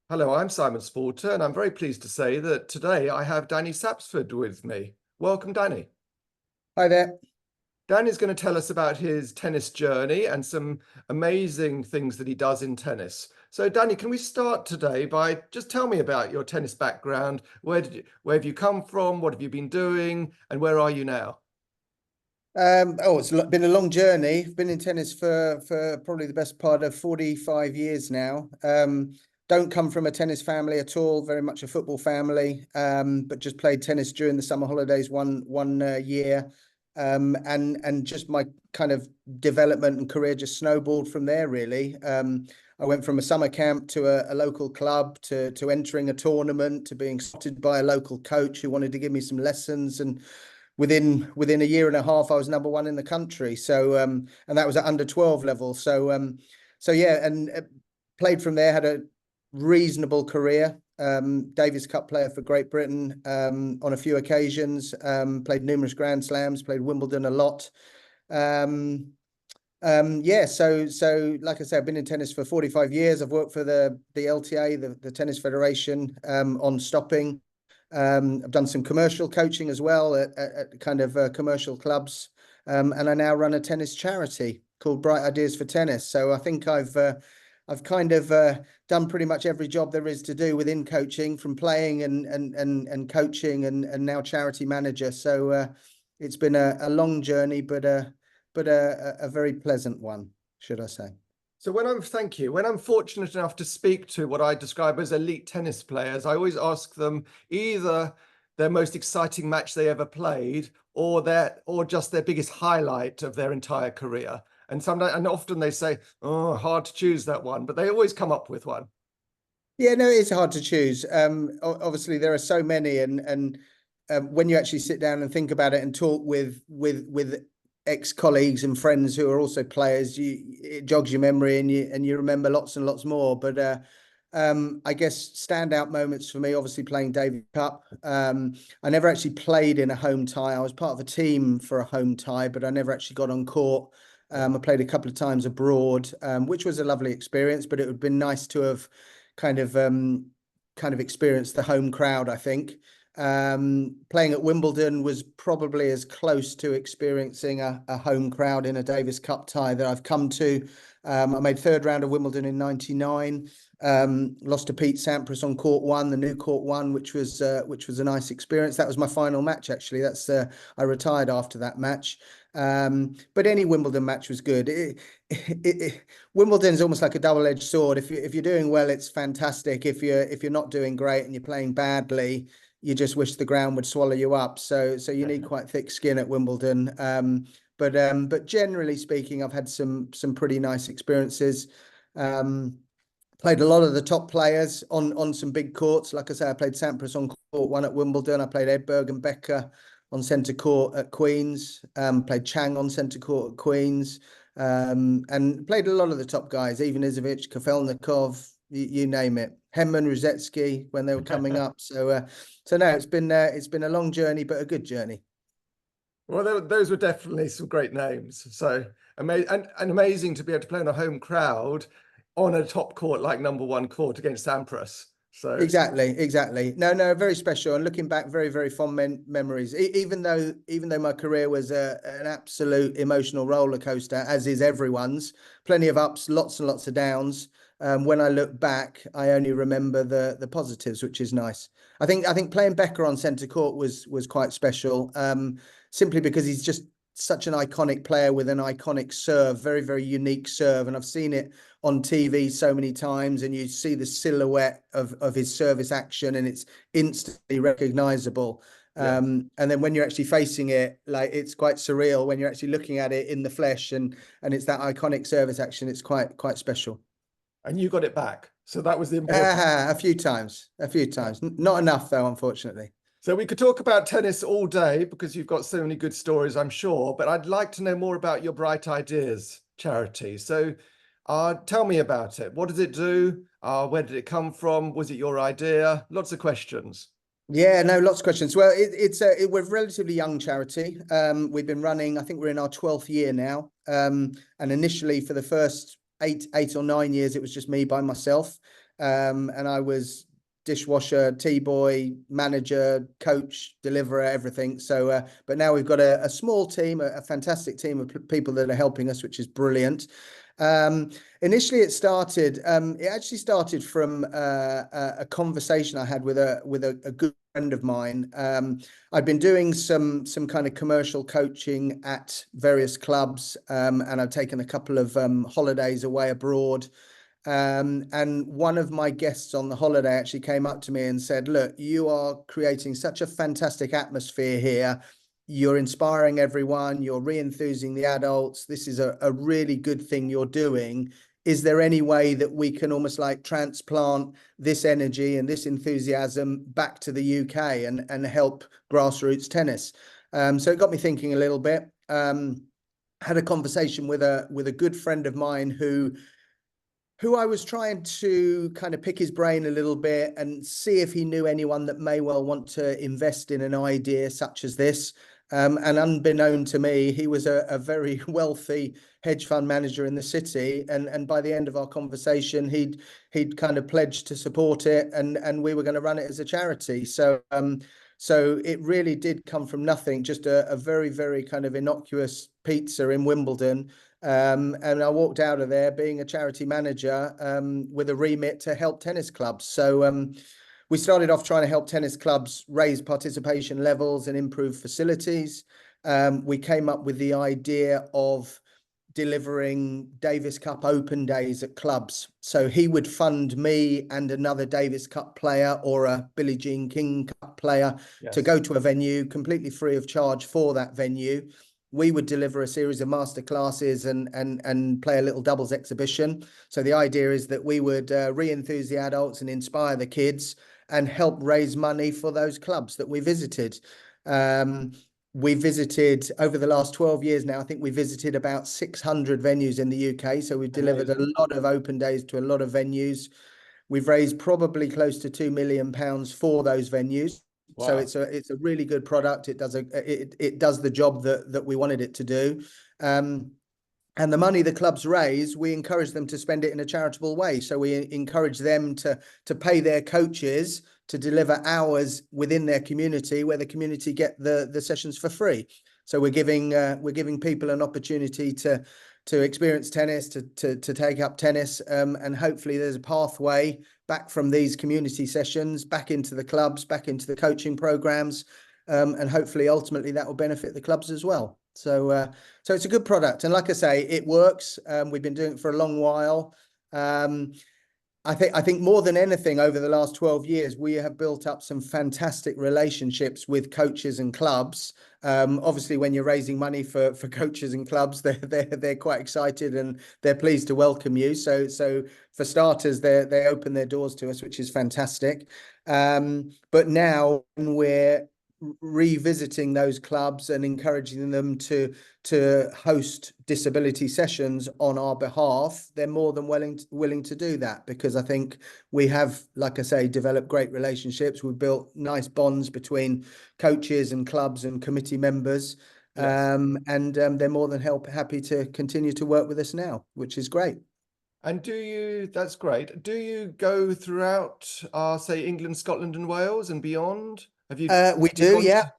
Hello, I'm Simon Sporter, and I'm very pleased to say that today I have Danny Sapsford with me. Welcome, Danny. Hi there. Danny's going to tell us about his tennis journey and some amazing things that he does in tennis. So, Danny, can we start today by just tell me about your tennis background? Where have you come from? What have you been doing? And where are you now? It's been a long journey. I've been in tennis for probably the best part of 45 years now. Don't come from a tennis family at all, very much a football family, but just played tennis during the summer holidays one year. And just my kind of development and career just snowballed from there, really. I went from a summer camp to a local club to entering a tournament to being spotted by a local coach who wanted to give me some lessons, and within a year and a half, I was number one in the country. So and that was at under 12 level. So yeah, and played from there, had a reasonable career. Davis Cup player for Great Britain on a few occasions. Played numerous Grand Slams. Played Wimbledon a lot. Yeah, so like I said, I've been in tennis for 45 years. I've worked for the LTA, the Tennis Federation, on stopping. I've done some commercial coaching as well at kind of commercial clubs, and I now run a tennis charity called Bright Ideas for Tennis. So I think I've kind of done pretty much every job there is to do within coaching, from playing and coaching and now charity manager. So it's been a long journey, but a very pleasant one, should I say. So thank you. When I'm fortunate enough to speak to what I describe as elite tennis players, I always ask them either their most exciting match they ever played or just their biggest highlight of their entire career. And often they say, "Oh, hard to choose that one," but they always come up with one. Yeah, no, it's hard to choose. Obviously there are so many, and when you actually sit down and think about it and talk with ex-colleagues and friends who are also players, it jogs your memory and you remember lots and lots more. But I guess standout moments for me, obviously playing Davis Cup. I never actually played in a home tie. I was part of a team for a home tie, but I never actually got on court. I played a couple of times abroad, which was a lovely experience, but it would have been nice to have kind of experienced the home crowd, I think. Playing at Wimbledon was probably as close to experiencing a home crowd in a Davis Cup tie that I've come to. I made third round of Wimbledon in '99. Lost to Pete Sampras on court one, the new court one, which was a nice experience. That was my final match, actually. I retired after that match. But any Wimbledon match was good. Wimbledon's almost like a double-edged sword. If you're doing well, it's fantastic. If you're not doing great and you're playing badly, you just wish the ground would swallow you up. So you need quite thick skin at Wimbledon. But generally speaking, I've had some pretty nice experiences. Played a lot of the top players on some big courts. Like I say, I played Sampras on court one at Wimbledon. I played Edberg and Becker on centre court at Queen's. Played Chang on centre court at Queen's. And played a lot of the top guys, even Izovic, Kafelnikov, you name it. Henman, Ruzetsky when they were coming up. So no, it's been a long journey, but a good journey. Well, those were definitely some great names. So amazing and amazing to be able to play in a home crowd on a top court like number one court against Sampras. So Exactly. No, very special. And looking back, very, very fond memories. Even though my career was an absolute emotional roller coaster, as is everyone's, plenty of ups, lots and lots of downs. When I look back, I only remember the positives, which is nice. I think playing Becker on centre court was quite special, simply because he's just such an iconic player with an iconic serve, very, very unique serve. And I've seen it on TV so many times, and you see the silhouette of his service action, and it's instantly recognizable. yeah. And then when you're actually facing it, like, it's quite surreal when you're actually looking at it in the flesh, and it's that iconic service action. It's quite special. And you got it back. So that was the important. A few times. Not enough though, unfortunately. So we could talk about tennis all day because you've got so many good stories, I'm sure. But I'd like to know more about your Bright Ideas charity. So tell me about it. What does it do? Where did it come from? Was it your idea? Lots of questions. Yeah, no, lots of questions. Well, we're a relatively young charity. We've been running, I think we're in our 12th year now. And initially for the first eight or 9 years, it was just me by myself. And I was dishwasher, tea boy, manager, coach, deliverer, everything. So, but now we've got a small team, a fantastic team of people that are helping us, which is brilliant. Initially, it actually started from a conversation I had with a good friend of mine. I'd been doing some kind of commercial coaching at various clubs, and I've taken a couple of holidays away abroad. And one of my guests on the holiday actually came up to me and said, "Look, you are creating such a fantastic atmosphere here. You're inspiring everyone. You're re-enthusing the adults. This is a really good thing you're doing. Is there any way that we can almost like transplant this energy and this enthusiasm back to the UK and help grassroots tennis?" So it got me thinking a little bit. Had a conversation with a good friend of mine who I was trying to kind of pick his brain a little bit and see if he knew anyone that may well want to invest in an idea such as this. And unbeknown to me, he was a very wealthy hedge fund manager in the city. And by the end of our conversation, he'd kind of pledged to support it, and we were going to run it as a charity. So it really did come from nothing, just a very, very kind of innocuous pizza in Wimbledon. And I walked out of there being a charity manager with a remit to help tennis clubs. So we started off trying to help tennis clubs raise participation levels and improve facilities. We came up with the idea of delivering Davis Cup Open days at clubs. So he would fund me and another Davis Cup player or a Billie Jean King Cup player to go to a venue completely free of charge for that venue. We would deliver a series of master classes and play a little doubles exhibition. So the idea is that we would re-enthuse the adults and inspire the kids and help raise money for those clubs that we visited. We visited over the last 12 years now, I think we visited about 600 venues in the UK. So we've delivered a lot of open days to a lot of venues. We've raised probably close to £2 million for those venues. Wow. So it's a really good product. It does it does the job that we wanted it to do. And the money the clubs raise, we encourage them to spend it in a charitable way. So we encourage them to pay their coaches to deliver hours within their community where the community get the sessions for free. So we're giving people an opportunity to experience tennis, to take up tennis, and hopefully there's a pathway back from these community sessions, back into the clubs, back into the coaching programs, and hopefully ultimately that will benefit the clubs as well. So it's a good product, and like I say, it works. We've been doing it for a long while. I think more than anything over the last 12 years, we have built up some fantastic relationships with coaches and clubs. Obviously, when you're raising money for coaches and clubs, they're quite excited and they're pleased to welcome you. So for starters, they open their doors to us, which is fantastic. But now we're revisiting those clubs and encouraging them to host disability sessions on our behalf. They're more than willing to do that, because I think we have, like I say, developed great relationships. We've built nice bonds between coaches and clubs and committee members. Yes. And they're more than happy to continue to work with us now, which is great. And that's great. Do you go throughout, say, England, Scotland and Wales and beyond? We do, yeah.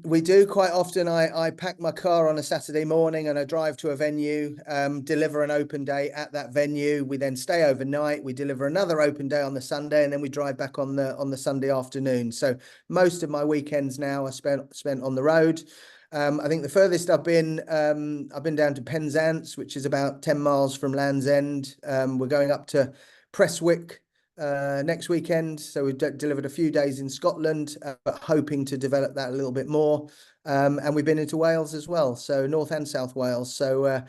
We do quite often. I pack my car on a Saturday morning and I drive to a venue, deliver an open day at that venue. We then stay overnight. We deliver another open day on the Sunday, and then we drive back on the Sunday afternoon. So most of my weekends now are spent on the road. I think the furthest I've been down to Penzance, which is about 10 miles from Land's End. We're going up to Prestwick next weekend. So we've delivered a few days in Scotland, but hoping to develop that a little bit more. And we've been into Wales as well, so North and South Wales. So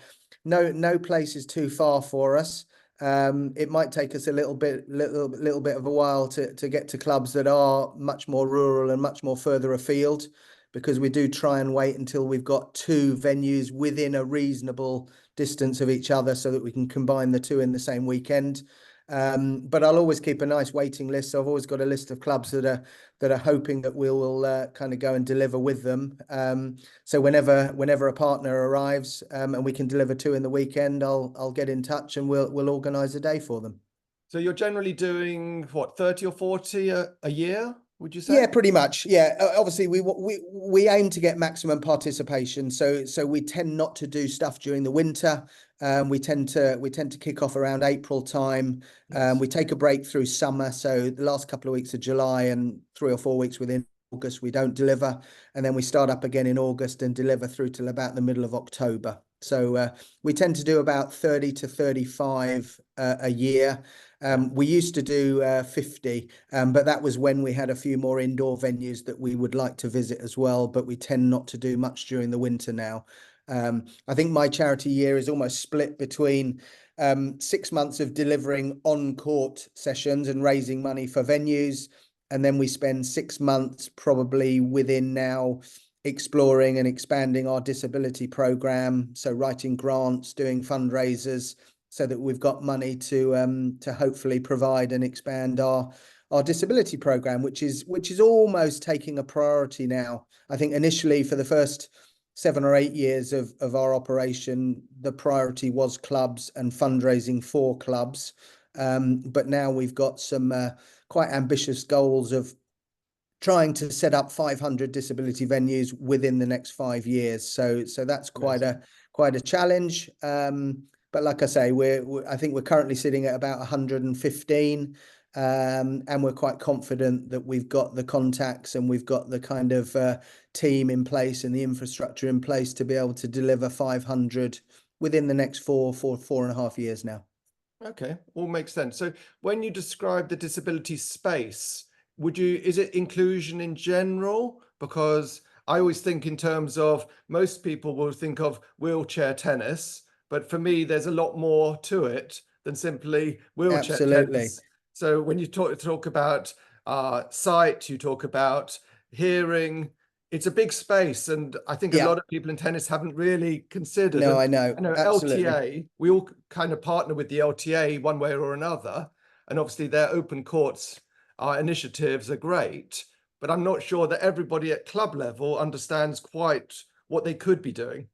no place is too far for us. It might take us a little bit of a while to get to clubs that are much more rural and much more further afield, because we do try and wait until we've got two venues within a reasonable distance of each other so that we can combine the two in the same weekend. But I'll always keep a nice waiting list. So I've always got a list of clubs that are hoping that we'll kind of go and deliver with them. So whenever a partner arrives and we can deliver two in the weekend, I'll get in touch and we'll organise a day for them. So you're generally doing what, 30 or 40 a year, would you Yeah, say? pretty much. Yeah, obviously we aim to get maximum participation, so we tend not to do stuff during the winter. We tend to kick off around April time. Yes. We take a break through summer, so the last couple of weeks of July and 3 or 4 weeks within August we don't deliver, and then we start up again in August and deliver through till about the middle of October. So we tend to do about 30 to 35 a year. Yeah. We used to do 50, but that was when we had a few more indoor venues that we would like to visit as well. But we tend not to do much during the winter now. I think my charity year is almost split between 6 months of delivering on-court sessions and raising money for venues. And then we spend 6 months probably within now exploring and expanding our disability program. So writing grants, doing fundraisers, so that we've got money to hopefully provide and expand our disability program, which is almost taking a priority now. I think initially for the first 7 or 8 years of our operation, the priority was clubs and fundraising for clubs. But now we've got some quite ambitious goals of trying to set up 500 disability venues within the next 5 years. So that's Amazing. quite a challenge. But like I say, I think we're currently sitting at about 115, and we're quite confident that we've got the contacts and we've got the kind of team in place and the infrastructure in place to be able to deliver 500 within the next 4.5 years now. Okay, all makes sense. So when you describe the disability space, is it inclusion in general? Because I always think in terms of, most people will think of wheelchair tennis, but for me, there's a lot more to it than simply wheelchair Absolutely. tennis. So when you talk about sight, you talk about hearing, it's a big space, and I think a Yeah. lot of people in tennis haven't really considered. No, And I know. I know Absolutely. LTA, we all kind of partner with the LTA one way or another, and obviously their open courts initiatives are great, but I'm not sure that everybody at club level understands quite what they could be doing.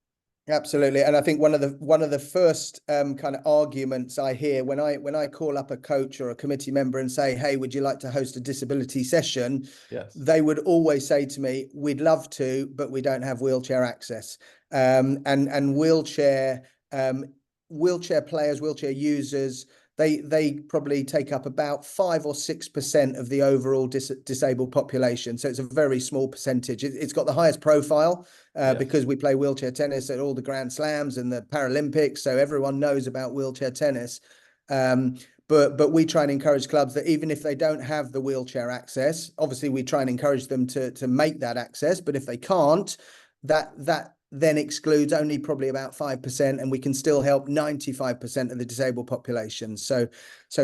Absolutely, and I think one of the first kind of arguments I hear when I call up a coach or a committee member and say, "Hey, would you like to host a disability session?" Yes. They would always say to me, "We'd love to, but we don't have wheelchair access." And wheelchair players, wheelchair users, they probably take up about 5 or 6% of the overall disabled population. So it's a very small percentage. It's got the highest profile Yes. because we play wheelchair tennis at all the Grand Slams and the Paralympics, so everyone knows about wheelchair tennis. But we try and encourage clubs that even if they don't have the wheelchair access, obviously we try and encourage them to make that access. But if they can't, that then excludes only probably about 5%, and we can still help 95% of the disabled population. So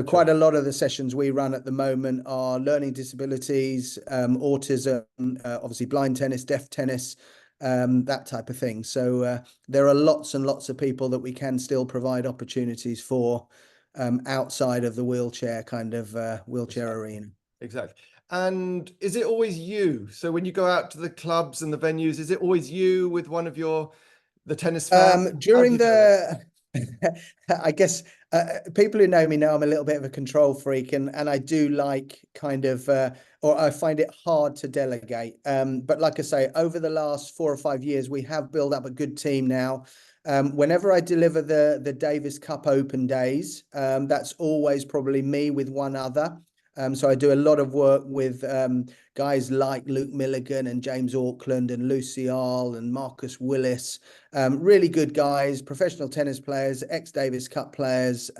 quite a lot of the sessions we run at the moment are learning disabilities, autism, obviously blind tennis, deaf tennis, that type of thing. So there are lots and lots of people that we can still provide opportunities for outside of the wheelchair wheelchair Exactly. arena. Exactly. And is it always you? So when you go out to the clubs and the venues, is it always you with one of the tennis family? How do During you do it? the, I guess people who know me know I'm a little bit of a control freak, and I do like or I find it hard to delegate. But like I say, over the last 4 or 5 years, we have built up a good team now. Whenever I deliver the Davis Cup Open days, that's always probably me with one other. So I do a lot of work with guys like Luke Milligan and James Auckland and Lucy Arle and Marcus Willis. Really good guys, professional tennis players, ex-Davis Cup players,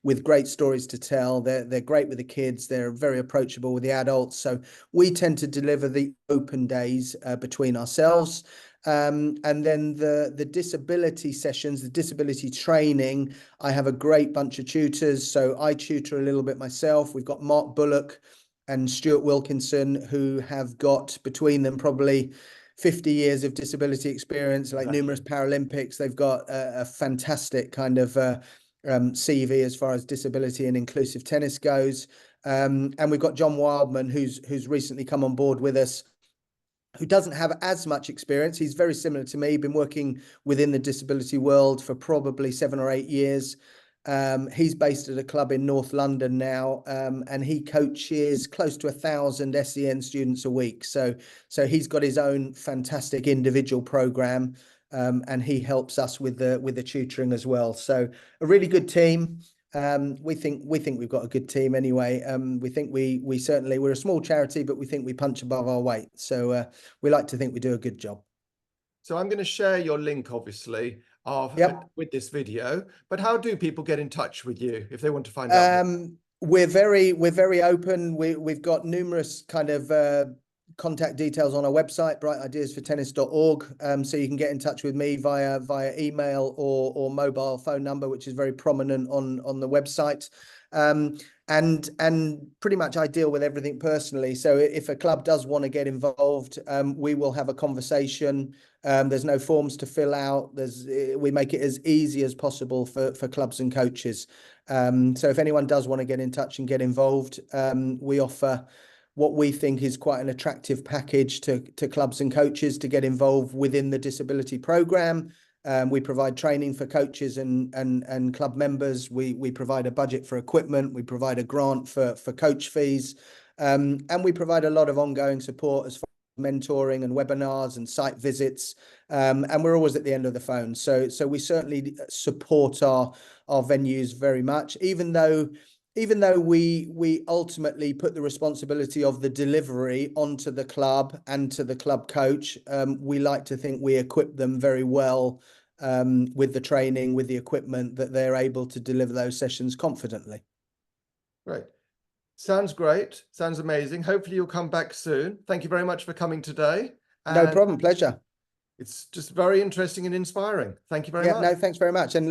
with great stories to tell. They're great with the kids. They're very approachable with the adults. So we tend to deliver the open days between ourselves. And then the disability sessions, the disability training, I have a great bunch of tutors. So I tutor a little bit myself. We've got Mark Bullock and Stuart Wilkinson, who have got between them probably 50 years of disability experience, like numerous Paralympics. They've got a fantastic kind of CV as far as disability and inclusive tennis goes. And we've got John Wildman, who's recently come on board with us, who doesn't have as much experience. He's very similar to me, been working within the disability world for probably 7 or 8 years. He's based at a club in North London now, and he coaches close to 1,000 SEN students a week. So he's got his own fantastic individual program, and he helps us with the tutoring as well. So a really good team. We think we've got a good team anyway. We think we certainly, we're a small charity, but we think we punch above our weight. So we like to think we do a good job. So I'm going to share your link, obviously, with this video. But how do people get in touch with you if they want to find out more? We're very open. We've got numerous kind of contact details on our website, brightideasfortennis.org. So you can get in touch with me via email or mobile phone number, which is very prominent on the website. And pretty much I deal with everything personally. So if a club does want to get involved, we will have a conversation. There's no forms to fill out. We make it as easy as possible for clubs and coaches. So if anyone does want to get in touch and get involved, we offer what we think is quite an attractive package to clubs and coaches to get involved within the disability program. We provide training for coaches and club members. We provide a budget for equipment. We provide a grant for coach fees, and we provide a lot of ongoing support as far as mentoring and webinars and site visits. And we're always at the end of the phone. So we certainly support our venues very much, even though we ultimately put the responsibility of the delivery onto the club and to the club coach. We like to think we equip them very well with the training, with the equipment, that they're able to deliver those sessions confidently. Right. Sounds great. Sounds amazing. Hopefully you'll come back soon. Thank you very much for coming today. No problem. Pleasure. It's just very interesting and inspiring. Thank you very much. No, thanks very much. And